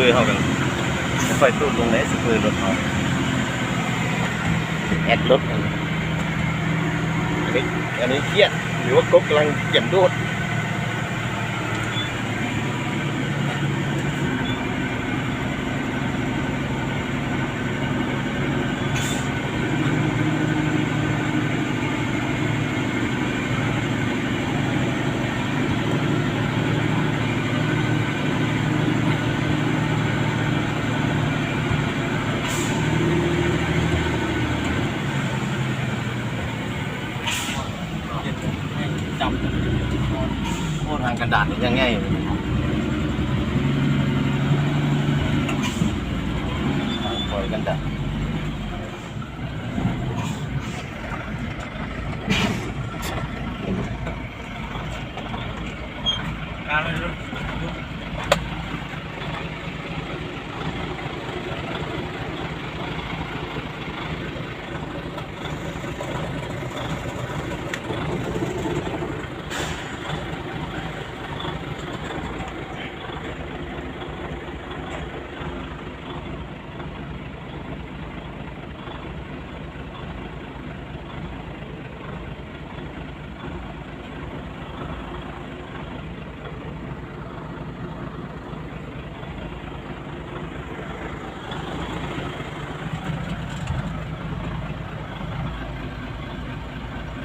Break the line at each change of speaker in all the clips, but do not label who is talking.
อร์เขากันค่อยตู้ตรงไหนสเปอร์รถเขาแอดรถอันนี้เครียดหรือว่ากกำลังเกี่ยมโดด
จำ
โคตรทางกระดาษยังไงปล่อยกันดาษ
การเลย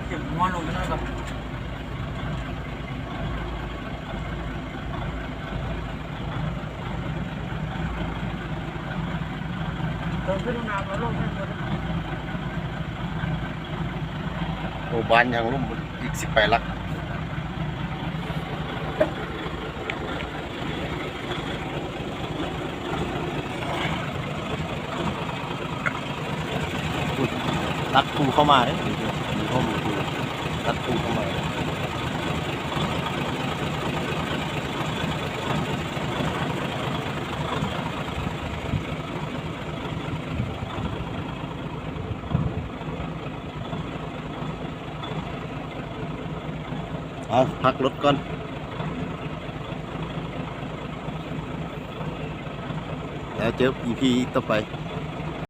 เก็บม้วนลงไปหน่อยก่อนเติมขึ้นน้ำแล้วลงให้หมด
โอ้บ้านยังรุ่มอีก18 ลักรัดคูเข้ามาเนี่ยมีข้อมูลคูรัดคูเข้ามาเอาพักรถก่อนแล้วเจอ EP ต่อไป